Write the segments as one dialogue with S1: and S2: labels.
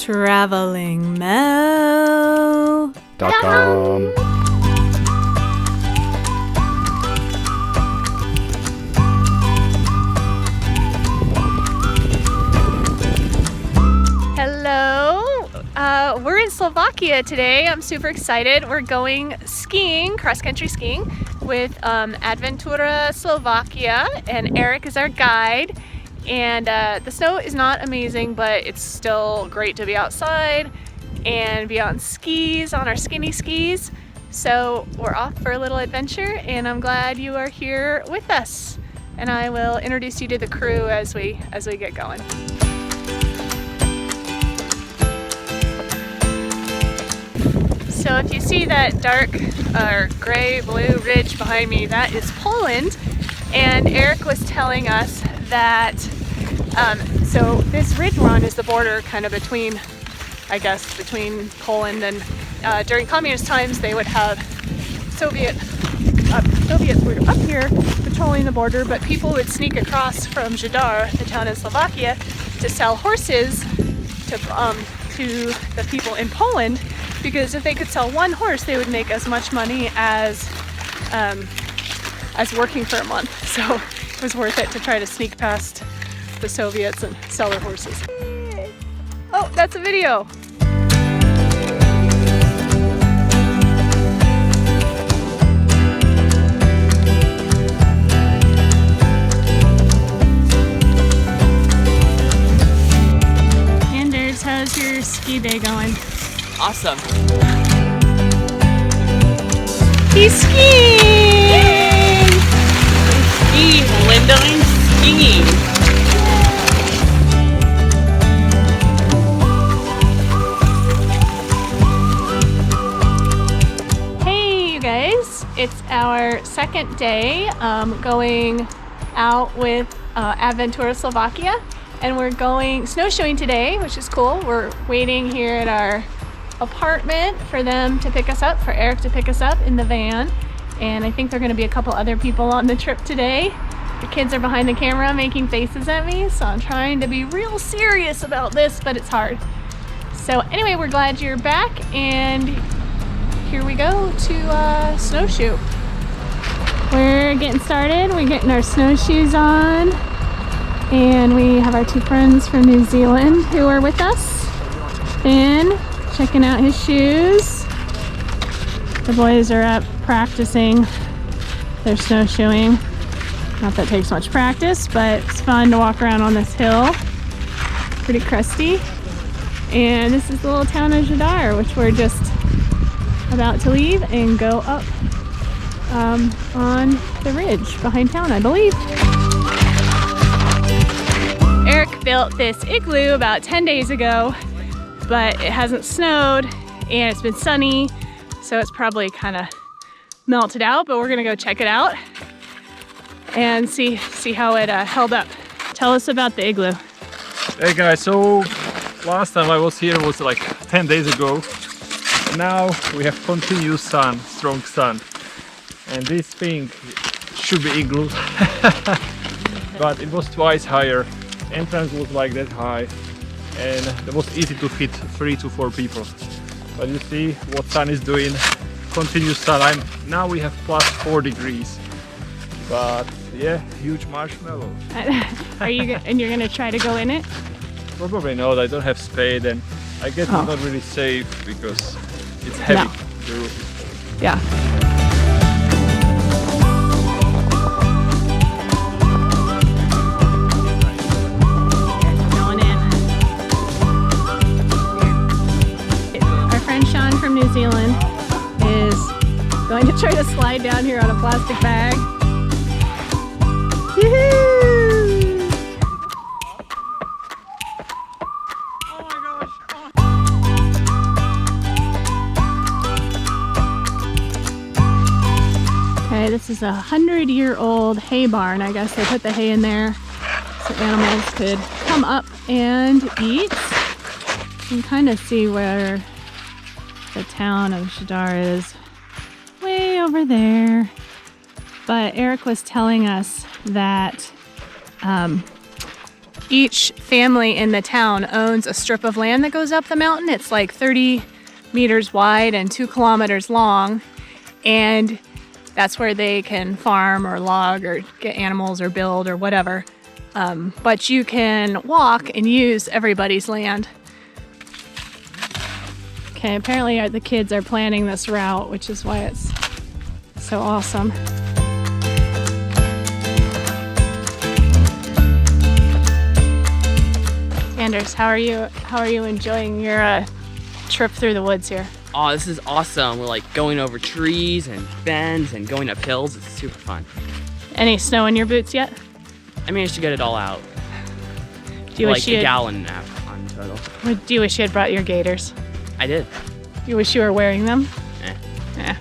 S1: TravelingMel.com.
S2: Hello, we're in Slovakia today. I'm super excited. We're going skiing, cross-country skiing with Adventoura Slovakia, and Eric is our guide. And the snow is not amazing, but it's still great to be outside and be on skis, on our skinny skis. So we're off for a little adventure, and I'm glad you are here with us. And I will introduce you to the crew as we get going. So if you see that dark or gray blue ridge behind me, that is Poland. And Eric was telling us that so this ridge we're on is the border kind of between, I guess, between Poland and during communist times they would have Soviets were up here patrolling the border, but people would sneak across from Zdiar, the town in Slovakia, to sell horses to the people in Poland, because if they could sell one horse they would make as much money as working for a month. So it was worth it to try to sneak past the Soviets and sell their horses. Oh, that's a video. Anders, how's your ski day going?
S3: Awesome.
S2: He's skiing!
S3: Ski, Melynda, I'm skiing.
S2: Hey you guys, it's our second day going out with Adventoura Slovakia, and we're going snowshoeing today, which is cool. We're waiting here at our apartment for them to pick us up, for Eric to pick us up in the van, and I think there are going to be a couple other people on the trip today. The kids are behind the camera making faces at me, so I'm trying to be real serious about this, but it's hard. So anyway, we're glad you're back, and here we go to snowshoe. We're getting started. We're getting our snowshoes on, and we have our two friends from New Zealand who are with us. Finn, checking out his shoes. The boys are up practicing their snowshoeing. Not that it takes much practice, but it's fun to walk around on this hill. Pretty crusty. And this is the little town of Zdiar, which we're just about to leave and go up on the ridge behind town, I believe. Eric built this igloo about 10 days ago, but it hasn't snowed and it's been sunny, so it's probably kind of melted out, but we're gonna go check it out and see how it held up. Tell us about the igloo.
S4: Hey guys, so last time I was here was like 10 days ago. Now we have continuous sun, strong sun, and this thing should be igloo, but it was twice higher. Entrance was like that high, and it was easy to fit 3 to 4 people. But you see what sun is doing, continuous sun. Now we have plus 4 degrees, but yeah, huge marshmallow.
S2: Are you and you're gonna try to go in it?
S4: Probably not. I don't have spade, and I guess it's not really safe because it's heavy.
S2: No.
S4: The roof is heavy.
S2: Yeah. From New Zealand is going to try to slide down here on a plastic bag. Yoo-hoo!
S4: Oh my gosh!
S2: Okay, this is 100-year-old hay barn. I guess they put the hay in there so animals could come up and eat. You can kind of see where the town of Zdiar is, way over there. But Eric was telling us that each family in the town owns a strip of land that goes up the mountain. It's like 30 meters wide and 2 kilometers long. And that's where they can farm or log or get animals or build or whatever. But you can walk and use everybody's land. Okay, apparently the kids are planning this route, which is why it's so awesome. Anders, how are you enjoying your trip through the woods here?
S3: Oh, this is awesome. We're like going over trees and bends and going up hills. It's super fun.
S2: Any snow in your boots yet?
S3: I managed to get it all out.
S2: Do you
S3: like
S2: wish
S3: a
S2: you had,
S3: gallon and a half on total.
S2: do you wish you had brought your gaiters?
S3: I did.
S2: You wish you were wearing them?
S3: Eh.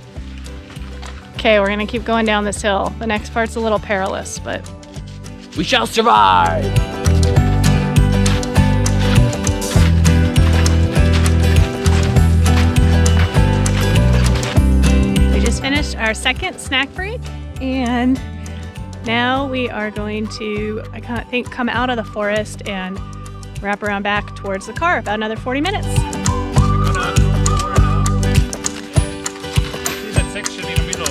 S2: Okay, we're gonna keep going down this hill. The next part's a little perilous, but
S3: We shall survive!
S2: we just finished our second snack break, and now we are going to, I think, come out of the forest and wrap around back towards the car, about another 40 minutes.
S4: We're gonna go over now. See that section in the middle?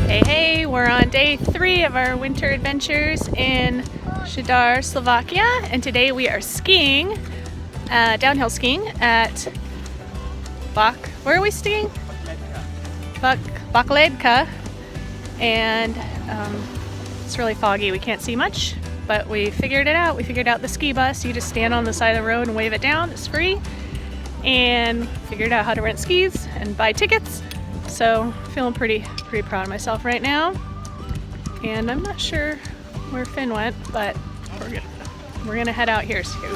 S2: Hey, we're on day 3 of our winter adventures in Zdiar, Slovakia, and today we are skiing, downhill skiing at where are we skiing? Bachledka, and it's really foggy. We can't see much, but we figured it out. We figured out the ski bus. You just stand on the side of the road and wave it down. It's free, and figured out how to rent skis and buy tickets. So feeling pretty proud of myself right now. And I'm not sure where Finn went, but we're gonna head out here soon.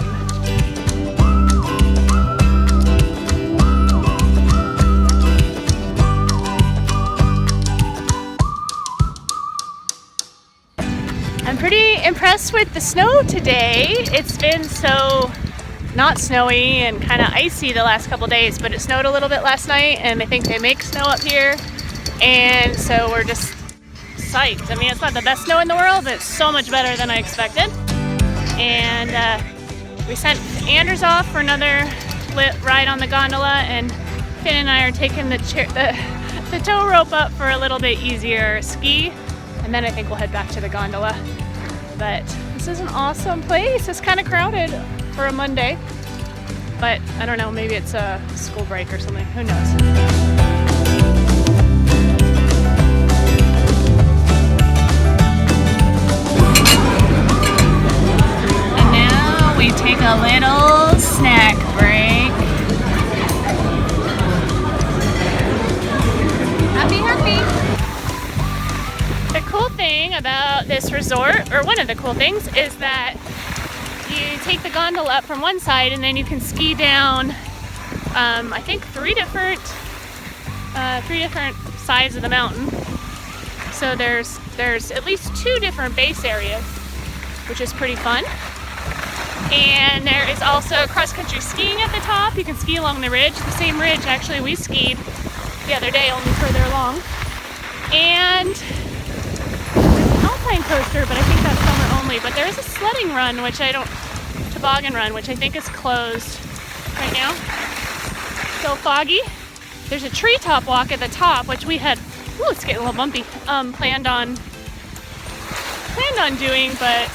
S2: I'm pretty impressed with the snow today. It's been so not snowy and kind of icy the last couple days, but it snowed a little bit last night, and I think they make snow up here, and so we're just psyched. I mean, it's not the best snow in the world, but it's so much better than I expected. And we sent Anders off for another ride on the gondola, and Finn and I are taking the tow rope up for a little bit easier ski, and then I think we'll head back to the gondola. But this is an awesome place. It's kind of crowded for a Monday, but I don't know, maybe it's a school break or something, who knows. And now we take a little snack break. Happy. The cool thing about this resort, or one of the cool things, is that you take the gondola up from one side and then you can ski down, I think three different sides of the mountain. So there's at least 2 different base areas, which is pretty fun. And there is also cross-country skiing at the top. You can ski along the ridge, the same ridge actually we skied the other day, only further along. And there's an alpine coaster, but I think that's summer only. But there is a sledding run, toboggan run, which I think is closed right now. Still foggy. There's a treetop walk at the top, which we had, it's getting a little bumpy, planned on doing, but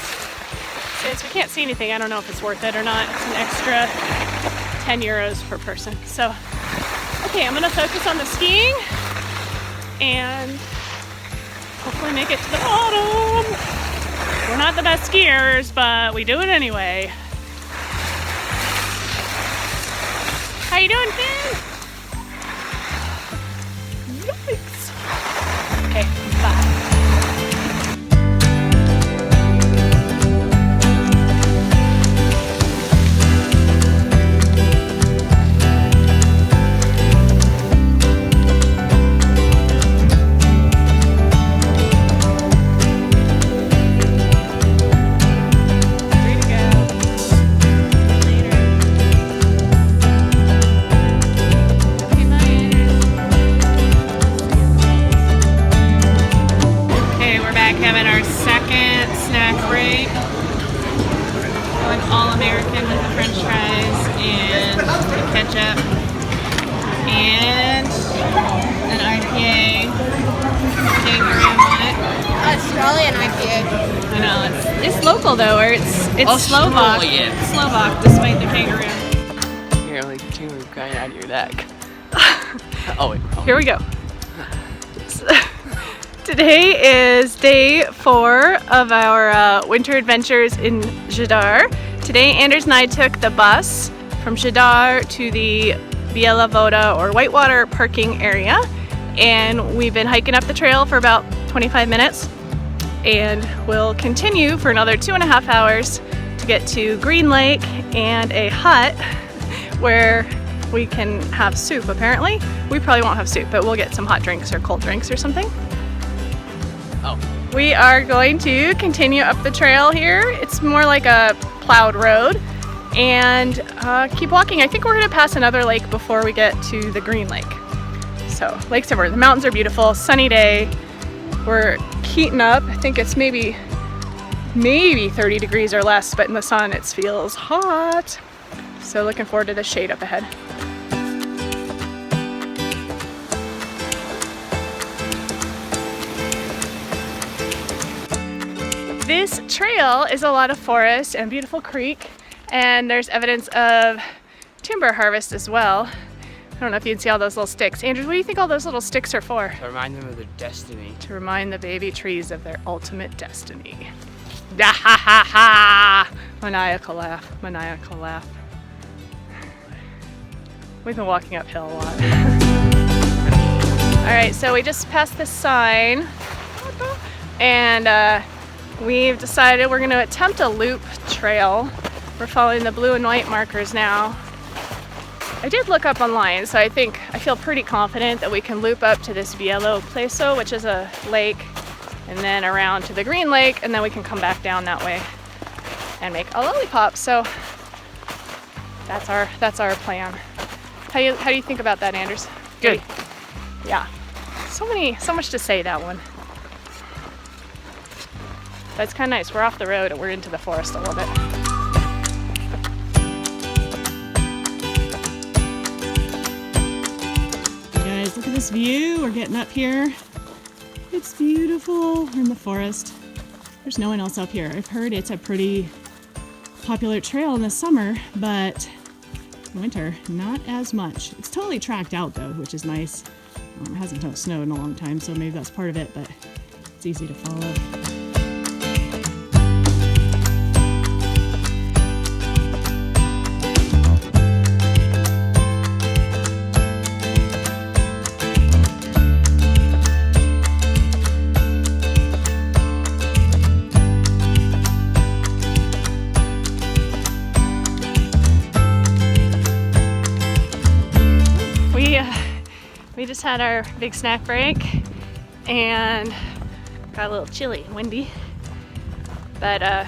S2: since we can't see anything, I don't know if it's worth it or not. It's an extra 10 euros per person. So, okay, I'm gonna focus on the skiing and hopefully make it to the bottom. We're not the best skiers, but we do it anyway. How you doing, Finn? Yikes. Okay, bye. Yay. Kangaroo what?
S1: Australian IPA.
S2: I know, it's local though, or it's Slovak.
S3: Australian.
S2: Slovak, despite the kangaroo.
S3: Here, like kangaroo crying out of your neck. Oh wait. Oh.
S2: Here we go. Today is day 4 of our winter adventures in Zdiar. Today Anders and I took the bus from Zdiar to the Biela Voda or Whitewater parking area, and we've been hiking up the trail for about 25 minutes, and we'll continue for another 2.5 hours to get to Green Lake and a hut where we can have soup. Apparently we probably won't have soup, but we'll get some hot drinks or cold drinks or something.
S3: Oh.
S2: We are going to continue up the trail here. It's more like a plowed road, and keep walking. I think we're gonna pass another lake before we get to the Green Lake. So Lake Simmer, the mountains are beautiful, sunny day. We're heating up. I think it's maybe 30 degrees or less, but in the sun it feels hot. So looking forward to the shade up ahead. This trail is a lot of forest and beautiful creek, and there's evidence of timber harvest as well. I don't know if you can see all those little sticks. Andrew, what do you think all those little sticks are for?
S3: To remind them of their destiny.
S2: To remind the baby trees of their ultimate destiny. Ha ha ha ha! Maniacal laugh, maniacal laugh. We've been walking uphill a lot. All right, so we just passed this sign, and we've decided we're going to attempt a loop trail. We're following the blue and white markers now. I did look up online, so I feel pretty confident that we can loop up to this Bielo Pleso, which is a lake, and then around to the Green Lake, and then we can come back down that way and make a lollipop. So that's our plan. How do you think about that, Anders?
S3: Good.
S2: Yeah. So much to say, that one. But it's kind of nice. We're off the road and we're into the forest a little bit. Guys, look at this view. We're getting up here. It's beautiful. We're in the forest. There's no one else up here. I've heard it's a pretty popular trail in the summer, but winter, not as much. It's totally tracked out though, which is nice. It hasn't snowed in a long time, so maybe that's part of it, but it's easy to follow. We just had our big snack break and got a little chilly and windy, but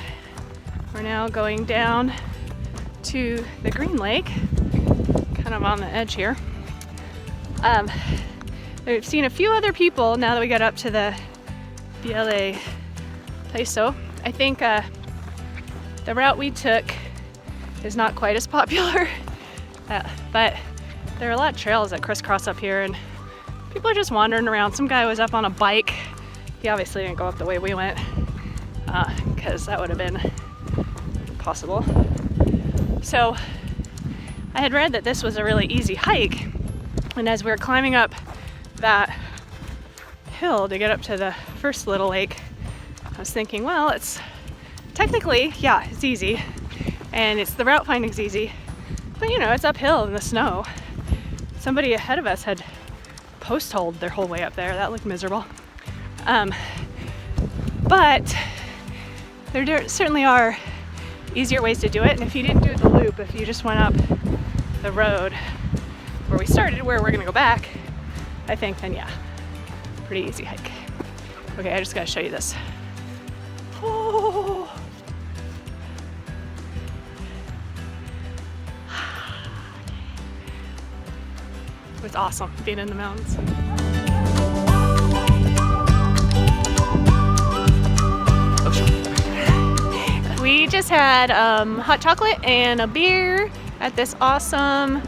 S2: we're now going down to the Green Lake, kind of on the edge here. We've seen a few other people now that we got up to the Biela Pleso. I think the route we took is not quite as popular, but there are a lot of trails that crisscross up here, and people are just wandering around. Some guy was up on a bike. He obviously didn't go up the way we went, because that would have been impossible. So I had read that this was a really easy hike, and as we were climbing up that hill to get up to the first little lake, I was thinking, well, it's technically, yeah, it's easy, and the route finding's easy, but you know, it's uphill in the snow. Somebody ahead of us had post-holed their whole way up there. That looked miserable. But there certainly are easier ways to do it. And if you didn't do the loop, if you just went up the road where we started, where we're gonna go back, I think then yeah, pretty easy hike. Okay, I just gotta show you this. Oh. It's awesome being in the mountains. We just had hot chocolate and a beer at this awesome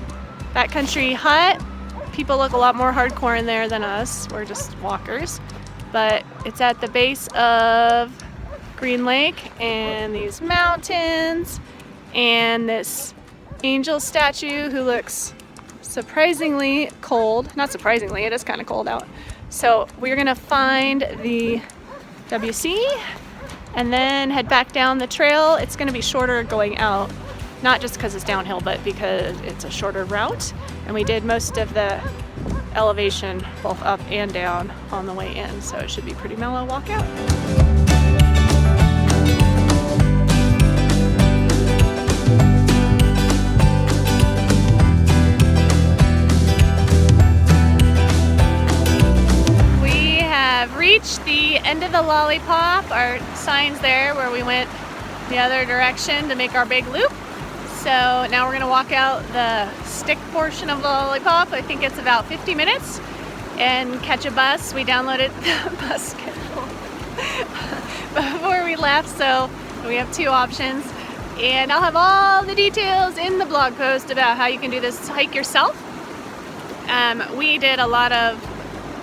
S2: backcountry hut. people look a lot more hardcore in there than us. We're just walkers. But it's at the base of Green Lake and these mountains and this angel statue who looks surprisingly cold. Not surprisingly, it is kind of cold out. So we're gonna find the WC and then head back down the trail. It's gonna be shorter going out, not just because it's downhill, but because it's a shorter route. And we did most of the elevation both up and down on the way in, so it should be pretty mellow walk out. We have reached the end of the lollipop. Our sign's there where we went the other direction to make our big loop. So now we're gonna walk out the stick portion of the lollipop. I think it's about 50 minutes and catch a bus. We downloaded the bus schedule before we left, so we have 2 options. And I'll have all the details in the blog post about how you can do this hike yourself. We did a lot of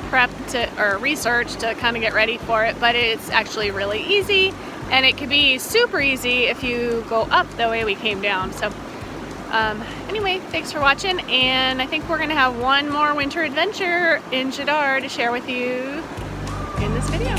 S2: prep or research to kind of get ready for it, but it's actually really easy. And it can be super easy if you go up the way we came down. So anyway, thanks for watching. And I think we're gonna have one more winter adventure in Zdiar to share with you in this video.